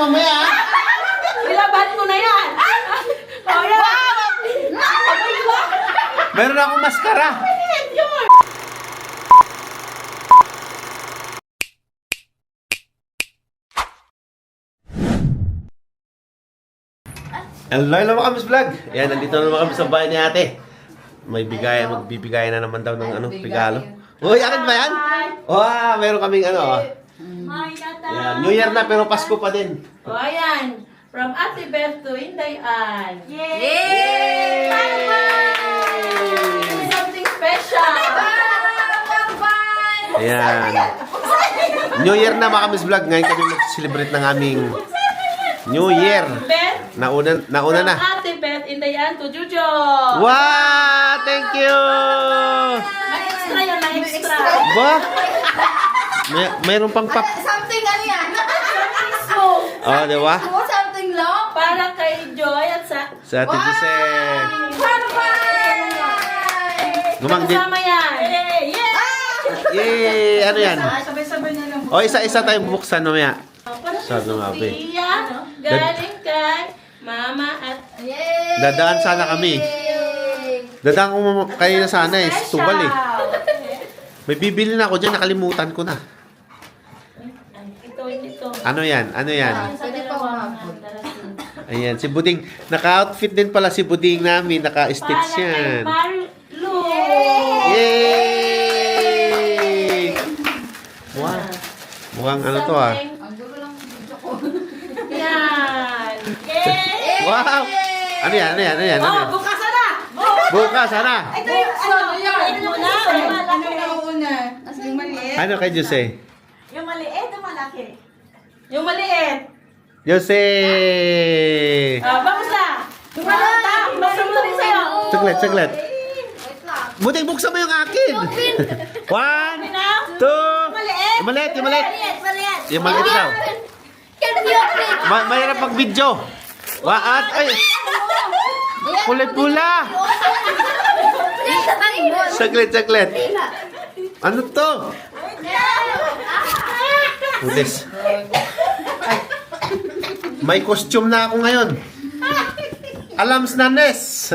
mamaya. Ilaban mo na yan. Oh, yan. Meron akong maskara. Hello mga kamis vlog. Yan, nandito na naman kami sa bahay ni ate. May bigay, magbibigay na naman daw ng regalo. Uy, akin ba yan? Wow, meron kaming ano. Hi, Tata. Yan, New Year na pero Pasko pa din. Oh, ayan. From Ate Beth to Inday Ann. Yay! Something special. Ayan. New Year na mga kamis vlog. Ngayon kami mag-celebrate ng aming New Year. Beth. Nauna From na. Ate Beth, Inday Ann to Jojo. Wow! Thank you! May extra yan, may extra. Ba? Mayroon pang pap. Something ano yan? Oh, di ba? Something long? Para kay Joy at sa... Sa Ate Jose. Gumang din. Kasama yan. Yeah! Yay! Ano yan? Sabay-sabay na lang. O, isa-isa tayong buksan mamaya. Para Sabi nga, be. Sophia, galing kay Mama at... Yay! Dadaan sana kami. Dadaan ko kayo na sana eh. Tubal eh. May bibili na ako dyan. Nakalimutan ko na. Ito. Ano yan? Ano yan? Pwede pa umabot. Ayan. Si Buding. Naka-outfit din pala si Buding namin. Naka-stitch yan. Marlo. Yay! Wow. Mukhang ano to ah. Ang gulo lang ng video ko. Yan. Yay! Wow! Ano yan? Ano yan? Ano yan? Ano Oh, yan? bukas na! Bukas, sana! Ito yung ano yan? Ito na. Ano yung una? As yung maliit? Ano kay Jose? Yung maliit o malaki? Yung maliit. Jose! Vamos na. Tumalata. Basta mo rin sa'yo. Saglit, saglit. Wait lang. Buting buksan mo yung akin! 1, 2, Maliit. yung maliit, yung maliit. Maliit. Yung maliit daw. Can you open? Mayroon pag video. Waat, ay! Kulay pula! Saglit, saglit. Ano to? Pulis. May costume na ako ngayon. Alams na Nes.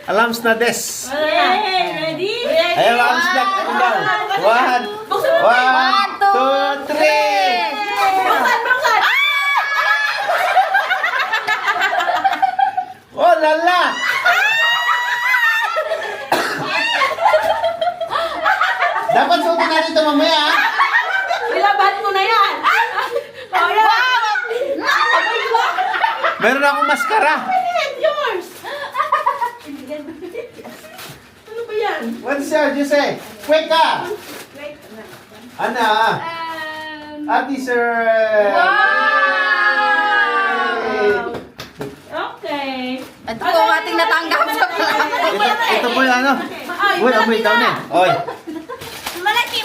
Alams na Des. Ready? Ayan, alams na. Ano daw? 1, 2, 3. Buksan. Oh, lala! Dapat suotin na dito mamaya. Ilaban mo na yan. Oh, yan. Meron akong maskara. Yours. Ano ba yan? What's your Jose? Quick ka! Ana? Ati sir! Okay. Ito po ang ating natanggap sa Ito po yung ano. Uy, amoy daw na. Oy, Malaki.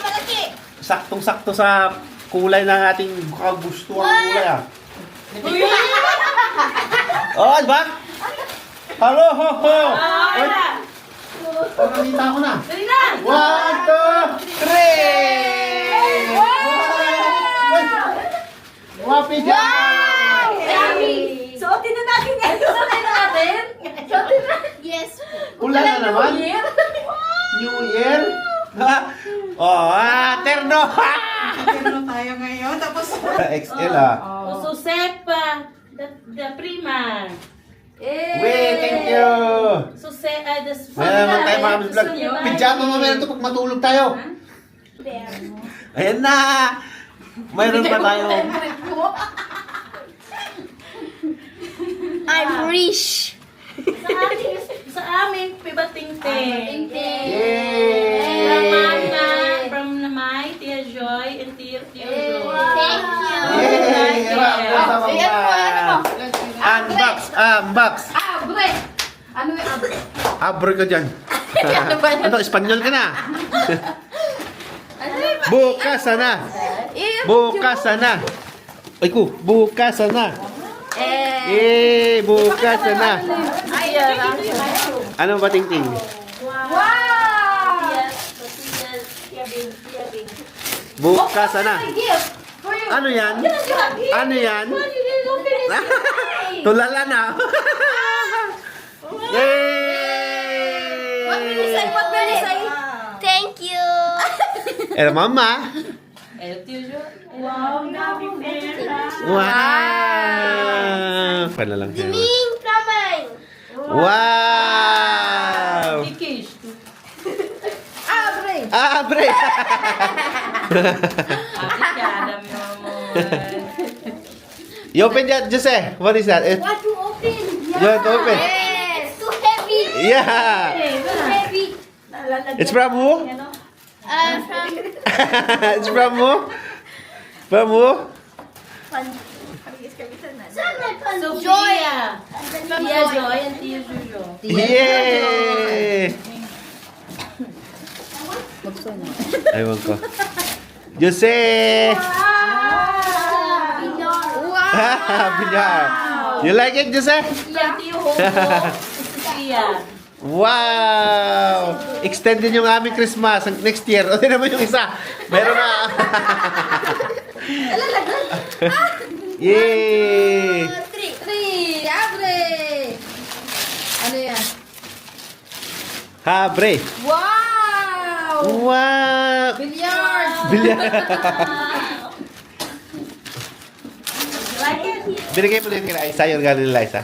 saktong-sakto sa kulay ng ating kagustuhan kulay ah. Oh, di ba? Hello, ho, ho! Oy, oh, nakita ko na. Dali na. 1, 2, 3! Wapi dyan! Suotin na natin yan. Suotin na natin. Yes. Ulan na naman? New Year? Oh, terno! Ano tayo ngayon? Tapos... XL ah. Susepa. The prima. Wait, thank you! Mayroon Mayroon naman tayo mga vlog. Pijama mo meron to pag matulog tayo. Ayan na! Mayroon pa tayo. I'm rich. Sa amin, pibating-ting. Yay! From Mama, from Namay, Tia Joy, and Tia Joy. Thank you. Yay! Unbox! Unbox! Abre. Ano yung abre? Abre ka dyan. Ano ba yan? Ano, Espanyol ka na. Bukas sana. Bukas sana. Ay ko, bukas sana. Bukas sana. Ano ba tingting? Wow! Bukas sana. Gift for you. Ano yan? Ano yan? Tulala na. Yay! Wag bilisay. Thank you. Eh, mama. El Tio Jo. Wow, happy pera. Wow! Pala lang kayo. Diming pramay. Wow! Que é isto? Abre. Abre! Obrigada, meu amor. You open that, Jose. What is that? What you open? You want to open? Yes. Too heavy. Yeah! Too heavy. It's from who? From It's from who? From who? Sofia. Tia Joy and Tio Jojo. Yay! Aywan ko. Jose! Binyar. You like it, Jose? Tia Tio Hobo. Sofia. Wow! Extended yung aming Christmas next year. O, tinan mo yung isa. Meron na. Yay! Three. Abre. Ano yan? Habre. Wow. Wow! Billiard. Bilya. Like it? Binigay mo na yung kila Isa, yung galing nila Isa.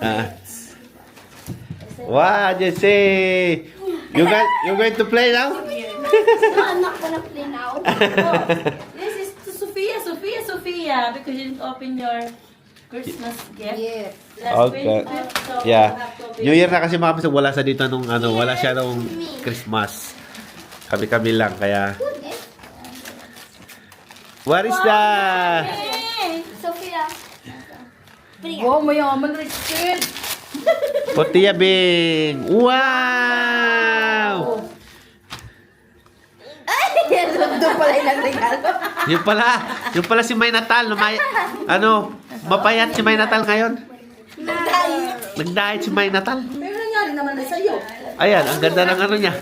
Ah. Wow, Jesse! You're going to play now? I'm not gonna play now. This is to Sofia, Sofia, because you didn't open your Christmas gift. Yeah. Last Okay. 25th, so you Yeah. have to open New Year na kasi mga kapatid, wala sa dito nung ano, wala siya nung Christmas. Kami-kami lang, kaya... What is that? Hey! Sophia. Wow, mayaman rich kid! Tortilla Bing! Wow! Doon pala yung regalo. Yung pala si May Natal, mapayat si May Natal ngayon. Nag-diet si May Natal. Pero nangyari naman na sa'yo. Ayan, ang ganda ng ano niya.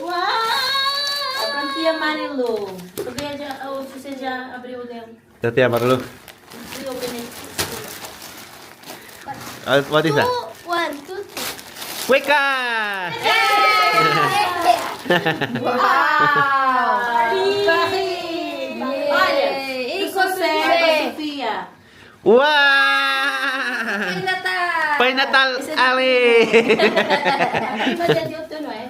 Wow! From Tia Marilu. Você já abriu o dele? Tortilla Marlo. We open it. What is that? 1, 2, 3. Weka! Wow! Bakit? Olha, Ikaw, José, Jose. Sofia. Wow! Natal! Pai Natal, Ali! Mas já deu teu, não é?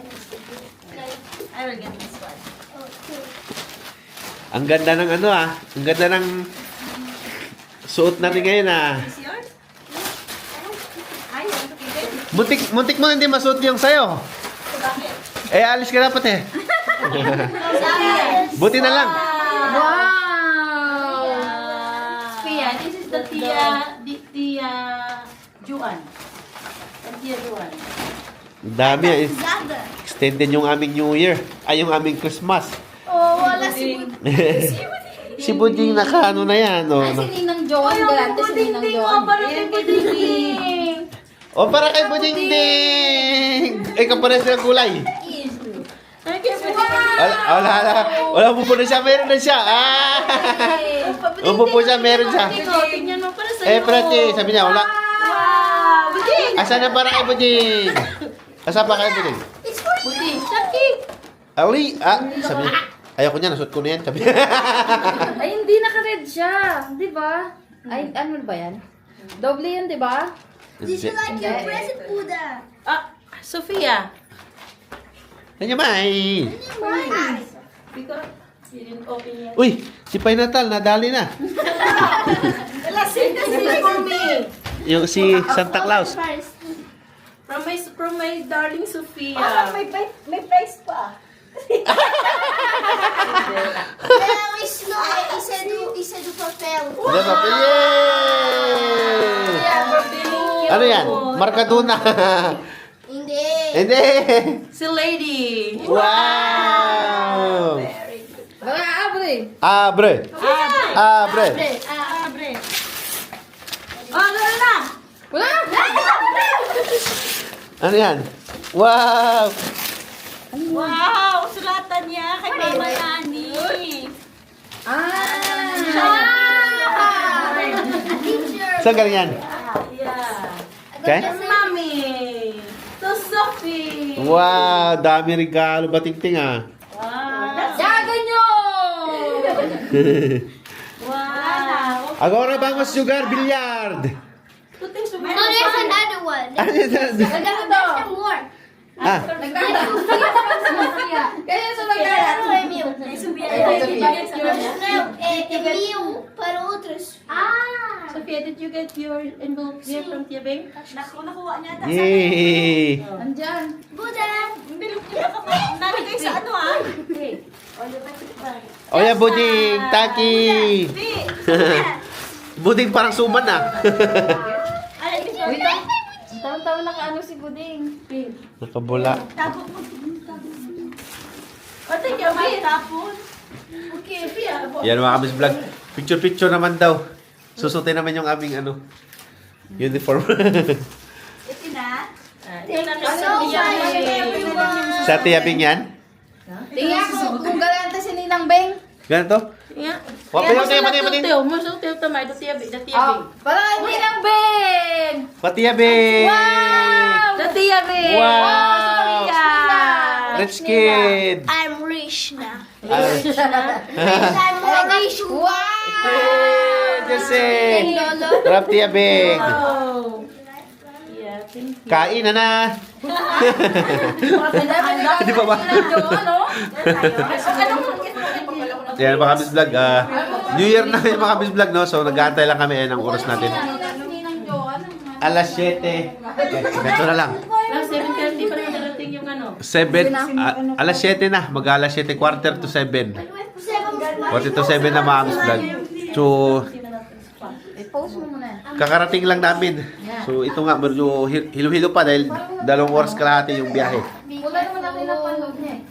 I will get this one. Ang ganda ng ano ang ganda ng suot natin ngayon Is yours? Ay, Muntik mo hindi masuot yung sayo. bakit? Eh, alis ka dapat eh. Buti na lang. Wow! Tia, this is the Tia Juan. And Tia Juan. Ang dami eh. Extended yung aming New Year. Ay, yung aming Christmas. Oh, wala si Si Buding naka ano na yan. Oh, Ay, si Ninang Joan. Galante si Ninang Joan. oh para kay Buding Ding! Eh, kapares ng kulay. Wala po po na siya. Meron na siya. Ah! Upo po siya. Meron siya. Tingnan mo para sa'yo. Eh, Prati, sabi niya, wala. Wow! Buding! Asan na para kay Buding? Asan pa kay Buding? Buding! Saki! Ali, sabi niya, ayoko niya, nasuot ko na yan. Sabi niya. Ay, hindi naka-red siya. Di ba? Ay, ano ba yan? Doble yan, di ba? Hindi. your present, Buddha? Ah, Sofia. Kanya May. Because you didn't open yet. Uy, si Pai Natal, nadali na. Sing for me. Yung si Santa Claus. From my darling Sofia. May price pa. Não, isso é do papel. Ano ba? Yay! Ano yan? Markaduna. Hindi. Hindi. Si Lady. Wow! Mga abre. Abre. Abre. Abre. Oh, na. Wala! Ano yan? Wow! Wow, sulatan niya kay Mama Nani. Saan galing yan? Yeah. Okay? Yes, Mommy. To Sophie. Wow, dami regalo. Batingting ah. Wow. That's Dagan nyo! wow. Agora vamos jogar billiard. Puting No, there's another one. Ano yun? Nagano to? There's more. Ah, Nagdada. Kaya sa nagdada. Envio para outros. Ah! Sophia, did you get your envelope here from Tia Beng? Nakuha niya. yay! Nandyan. Buddha! Nalagay sa ano ah? O yan, Buding! Taki! Buding parang suman ah. Wait lang. Taon-taon naka ano si Buding. Nakabula. O, thank you, Beng. Tapon. Okay, Sophia. Yan mga kabis vlog. Picture-picture naman daw. Susutin naman yung aming ano, uniform. Ito na. Tingnan natin So sa Tia fun, Beng. everyone! Sa tiyabing yan? Tingnan ko kung galante si Ninang Beng. Ganito? Yeah. Pati pati. Mo sa Tia Tamay, the Tia Beng. Oh, parang Ninang Beng! Pati tiyabing! Wow! The Tia Beng. Wow! Sophia. Rich kid! I'm rich now. Ah, I'm more rich. Wow! Jose! Lolo. Rap tiyabing! Oh. Yeah, thank you. Kain na! Hindi ba ba? Ano? Yan mga kabis vlog. New Year na yung mga kabis vlog, no? So nag-aantay lang kami ng oras natin. Ninang Joan. Alas 7. Ganito na lang. Lang 7:30 pa rin darating yung ano. 7, alas 7 na. Mag-alas 7, quarter to 7. Quarter to 7 na mga kabis vlog. So, I-post mo muna. kakarating lang namin. So, ito nga, medyo hilo-hilo pa dahil 2 oras kalahati yung biyahe. Wala naman natin ang panlog niya eh.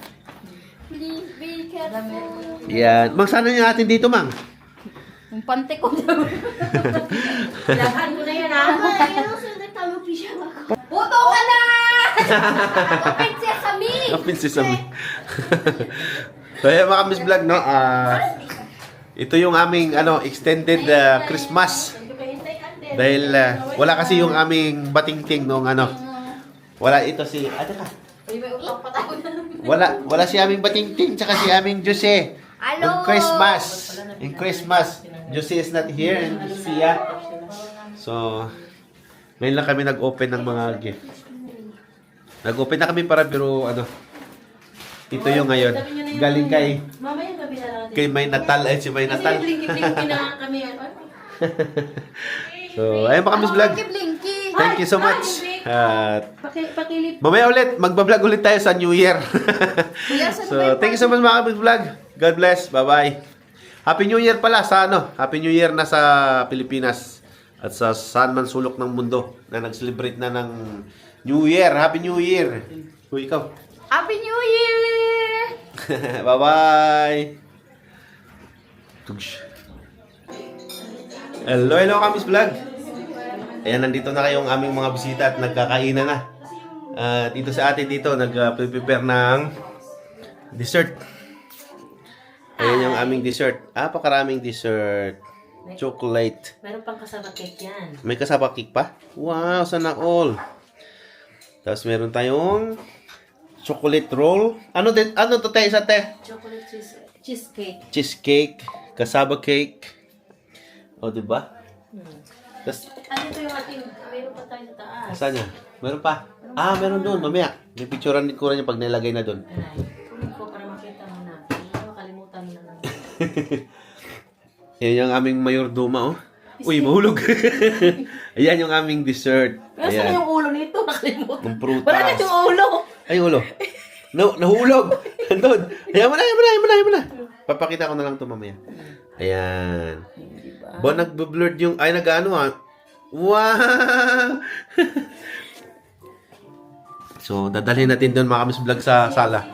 Please be careful. Yan. Mang, sana nyo natin dito, Mang? Yung pante ko daw. Lahan ko na yan, ha? Ayun, sundan tayo pijama ko. Puto ka na! Open sesame! Kapin si Sam. So, yan mga Miss Vlog, no? Ito yung aming extended Christmas. Dahil wala kasi yung aming batingting nung wala ito si... Ate ka. Uy, may utak pa tayo. Wala si aming batingting tsaka si aming Jose. Hello! In Christmas. Jose is not here and Sia. So, ngayon lang kami nag-open ng mga gift. Nag-open na kami para pero ito yung ngayon. Galing kay Mamaya gabi na lang. May Natal ay si May Natal. Kasi blinky-blinky na kami. So, ayun pa kami sa vlog. Blinky. Thank you so much. At Pakilip. mamaya ulit, magbablog ulit tayo sa New Year. So, thank you so much mga kabis vlog. God bless. Bye-bye. Happy New Year pala sa Happy New Year na sa Pilipinas at sa saan man sulok ng mundo na nag-celebrate na ng New Year. Happy New Year. Uy, ikaw. Happy New Year! Bye-bye. Hello Kamis Vlog. Ayan, nandito na kayong aming mga bisita at nagkakainan na. Dito sa atin dito, nag-prepare ng dessert. Ayan yung aming dessert. Pakaraming dessert. Chocolate. Meron pang kasama cake yan. May kasama cake pa? Wow, sana all. Tapos meron tayong chocolate roll. Ano to tayo sa te? Chocolate cheesecake. Cheesecake, kasaba cake. O, diba? Tapos, Ano ito yung ating, meron pa tayo sa taas. saan niya? Meron pa? Meron doon, mamaya. May picturean din ko rin yung pag nilagay na doon. Ay, kunin ko para makita mo na. Hindi makalimutan mo na lang. Yan yung aming mayordoma, oh. Uy, mahulog. Ayan yung aming dessert. Pero saan Ayan. yung ulo nito? Nakalimutan. Ang prutas. Wala na yung ulo. Ay, ulo. Nahulog. Andun. Ayan mo na. Papakita ko na lang ito mamaya. Ayan. Ba, nagbe-blurred yung... Ay, nag-ano Wow! So, dadalhin natin doon mga Kamis Vlog sa sala.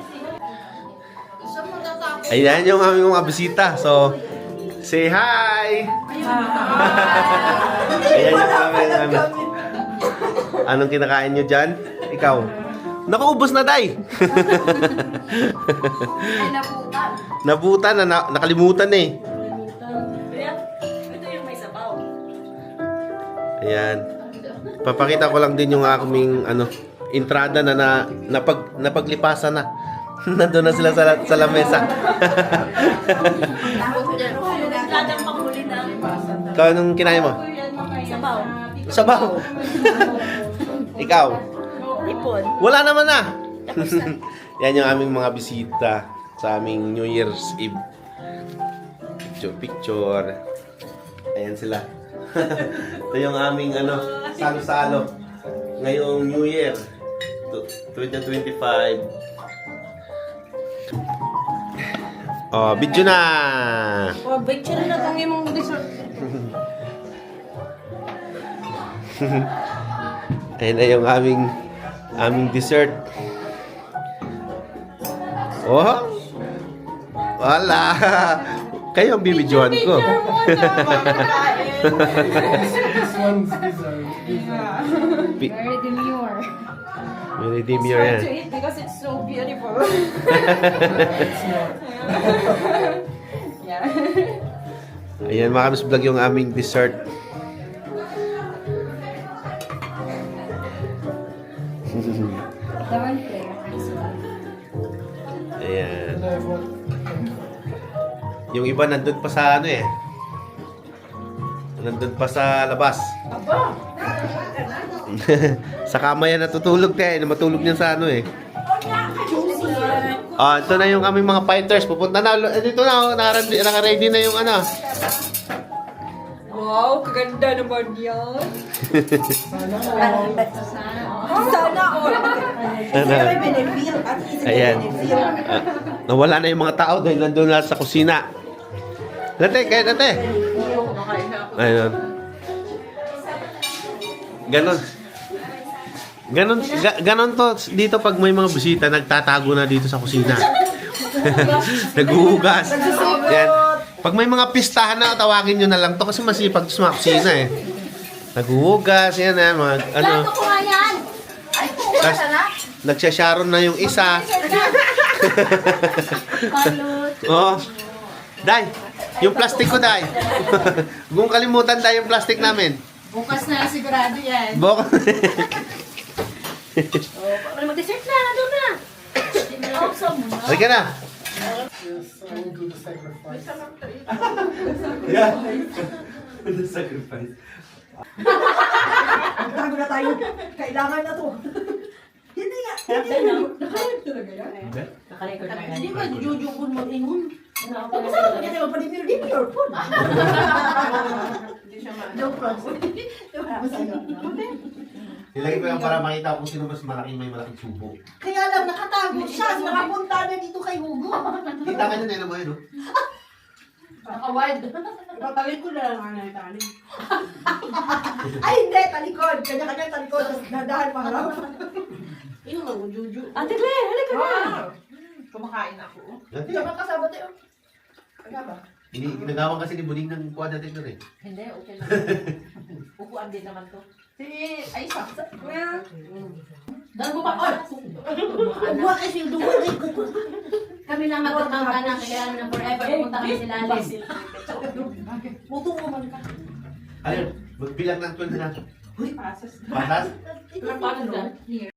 Ayan yung aming mga bisita. So, say hi! Ayan yung aming Anong kinakain nyo dyan? Ikaw? Nakaubos na, Day! Nabutan na, nakalimutan eh. Ito yung may sabaw. Ayan. Papakita ko lang din yung aming entrada na napaglipasan na. Nandun na sila sa lamesa. Ladang panghuli na. Ikaw, anong kinain mo? Sabaw. Sabaw. Ikaw? Ipon. Wala naman na. Yan yung aming mga bisita sa aming New Year's Eve. Picture. Ayan sila. Ito yung aming salo-salo. Ngayong New Year 2025. Oh, video na. Oh, picture na itong imong dessert. Ayan na yung aming dessert. Oh. Wala. Kayo ang bibidyohan ko. Very demure. Very demure yan. To eat because it's so beautiful. Yeah. Ayan, mga kamis vlog yung aming dessert. Dawan prayer. Ayan. Yung iba nandun pa sa nandun pa sa labas. Sa kama yan natutulog matulog niyan sa ito na yung aming mga fighters. Pupunta na. Dito na. Naka-ready na yung Wow, kaganda naman yan. Sana all. Ayan. Nawala na yung mga tao dahil nandun na sa kusina. Late. Ayun. Ganon to dito pag may mga bisita, nagtatago na dito sa kusina. Naghuhugas. Yan. Pag may mga pistahan na, tawagin nyo na lang to kasi masipag sa mga kusina Naghuhugas, yan mga Plato ko nga yan. tas, nagsasharon na yung isa. Oh. Day, yung plastic ko, Day. Kung kalimutan, Day, yung plastic namin. Bukas na sigurado yan. Bok. Mag-dessert na, nandun na. Awesome. Halika na. Yeah. The sacrifice. Tago na tayo. Kailangan na to. Hindi nga. Nakarecord na Hindi yan. ba jujukun mo ingon? Ano, Tapos ano niya tayo magpadimir-dimir po. Joke lang. Ilagay ko yan para makita kung sino mas malaking may malaking subo. Kaya lang nakatago siya. Nakapunta na dito kay Hugo. Kita ka niya na mo Naka-wide. Ipapagin ko na lang ang tali. Ay hindi, talikod. Kanya-kanya talikod. Tapos nadahan pa harap. Ino nga, juju. Ate Claire, halika na. Kumakain ako. Dati, Diyan ka kasama tayo. Ano ba? ginagawan kasi ni Buning ng kuha natin doon Hindi, okay lang. Upuan din naman to. Si Aisa. Well, Dahil mo pa, oh! Huwag kasi duwan. Kami lang magtatangka na, kaya namin ng forever, pupunta kami sila Alice. Puto mo man ka. Ayun, magbilang ng 12 na. Uy, pasas. Patas? Paano dyan? Here.